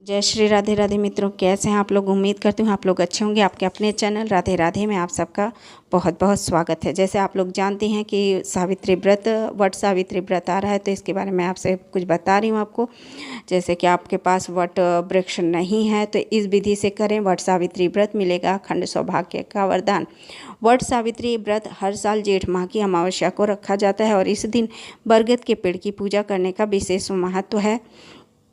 जय श्री राधे राधे मित्रों, कैसे हैं आप लोग। उम्मीद करती हूँ आप लोग अच्छे होंगे। आपके अपने चैनल राधे राधे में आप सबका बहुत बहुत स्वागत है। जैसे आप लोग जानते हैं कि सावित्री व्रत वट सावित्री व्रत आ रहा है, तो इसके बारे में आपसे कुछ बता रही हूँ आपको। जैसे कि आपके पास वट वृक्ष नहीं है तो इस विधि से करें, वट सावित्री व्रत मिलेगा अखंड सौभाग्य का वरदान। वट सावित्री व्रत हर साल जेठ माह की अमावस्या को रखा जाता है और इस दिन बरगद के पेड़ की पूजा करने का विशेष महत्व है।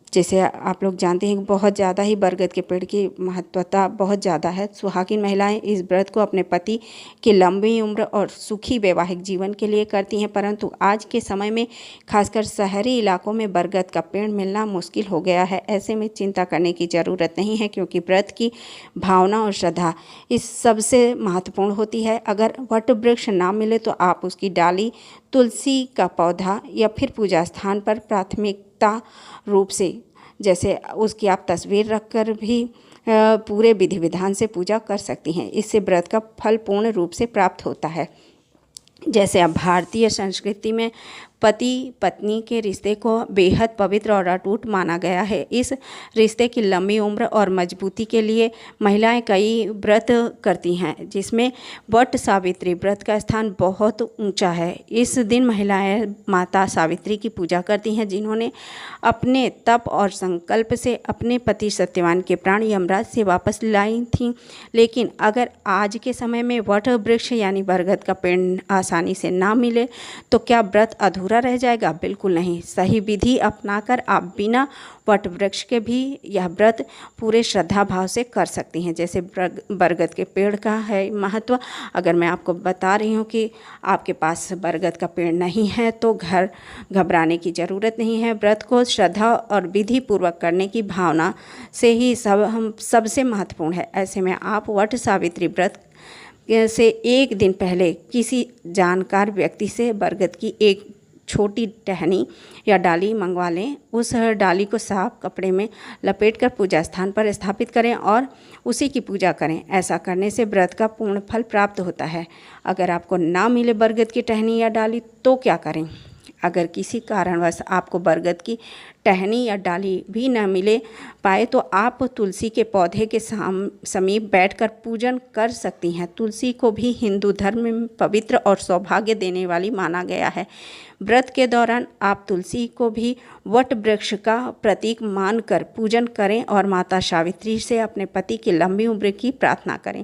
जैसे आप लोग जानते हैं बहुत ज़्यादा ही बरगद के पेड़ की महत्वता बहुत ज़्यादा है। सुहागिन महिलाएं इस व्रत को अपने पति की लंबी उम्र और सुखी वैवाहिक जीवन के लिए करती हैं, परंतु आज के समय में खासकर शहरी इलाकों में बरगद का पेड़ मिलना मुश्किल हो गया है। ऐसे में चिंता करने की ज़रूरत नहीं है, क्योंकि व्रत की भावना और श्रद्धा इस सबसे महत्वपूर्ण होती है। अगर वट वृक्ष ना मिले तो आप उसकी डाली, तुलसी का पौधा या फिर पूजा स्थान पर प्राथमिकता रूप से जैसे उसकी आप तस्वीर रखकर भी पूरे विधि विधान से पूजा कर सकती हैं। इससे व्रत का फल पूर्ण रूप से प्राप्त होता है। जैसे अब भारतीय संस्कृति में पति पत्नी के रिश्ते को बेहद पवित्र और अटूट माना गया है। इस रिश्ते की लंबी उम्र और मजबूती के लिए महिलाएं कई व्रत करती हैं, जिसमें वट सावित्री व्रत का स्थान बहुत ऊंचा है। इस दिन महिलाएं माता सावित्री की पूजा करती हैं, जिन्होंने अपने तप और संकल्प से अपने पति सत्यवान के प्राण यमराज से वापस लाई थीं। लेकिन अगर आज के समय में वट वृक्ष यानी बरगद का पेड़ आसानी से ना मिले तो क्या व्रत अधूरा रह जाएगा? बिल्कुल नहीं। सही विधि अपनाकर आप बिना वट वृक्ष के भी यह व्रत पूरे श्रद्धा भाव से कर सकती हैं। जैसे बरगद के पेड़ का है महत्व, अगर मैं आपको बता रही हूँ कि आपके पास बरगद का पेड़ नहीं है तो घबराने की ज़रूरत नहीं है। व्रत को श्रद्धा और विधि पूर्वक करने की भावना से ही सबसे महत्वपूर्ण है। ऐसे में आप वट सावित्री व्रत से एक दिन पहले किसी जानकार व्यक्ति से बरगद की एक छोटी टहनी या डाली मंगवा लें। उस डाली को साफ कपड़े में लपेटकर पूजा स्थान पर स्थापित करें और उसी की पूजा करें। ऐसा करने से व्रत का पूर्ण फल प्राप्त होता है। अगर आपको ना मिले बरगद की टहनी या डाली तो क्या करें? अगर किसी कारणवश आपको बरगद की टहनी या डाली भी न मिले पाए तो आप तुलसी के पौधे के समीप बैठकर पूजन कर सकती हैं। तुलसी को भी हिंदू धर्म में पवित्र और सौभाग्य देने वाली माना गया है। व्रत के दौरान आप तुलसी को भी वट वृक्ष का प्रतीक मानकर पूजन करें और माता सावित्री से अपने पति की लंबी उम्र की प्रार्थना करें।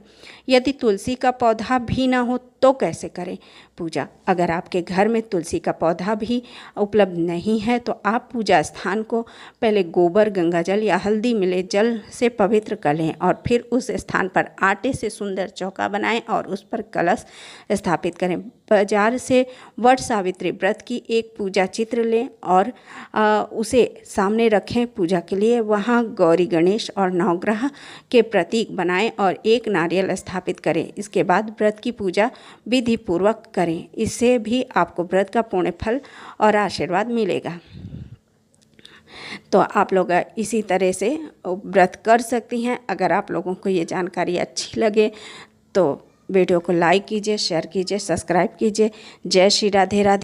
यदि तुलसी का पौधा भी ना हो तो कैसे करें पूजा? अगर आपके घर में तुलसी का पौधा भी उपलब्ध नहीं है तो आप पूजा स्थान को पहले गोबर, गंगाजल या हल्दी मिले जल से पवित्र कर लें और फिर उस स्थान पर आटे से सुंदर चौका बनाएं और उस पर कलश स्थापित करें। बाजार से वट सावित्री व्रत की एक पूजा चित्र लें और उसे सामने रखें पूजा के लिए। वहाँ गौरी, गणेश और नवग्रह के प्रतीक बनाएं और एक नारियल स्थापित करें। इसके बाद व्रत की पूजा विधि पूर्वक करें। इससे भी आपको व्रत का पुण्य फल और आशीर्वाद मिलेगा। तो आप लोग इसी तरह से व्रत कर सकती हैं। अगर आप लोगों को ये जानकारी अच्छी लगे तो वीडियो को लाइक कीजिए, शेयर कीजिए, सब्सक्राइब कीजिए। जय श्री राधे राधे।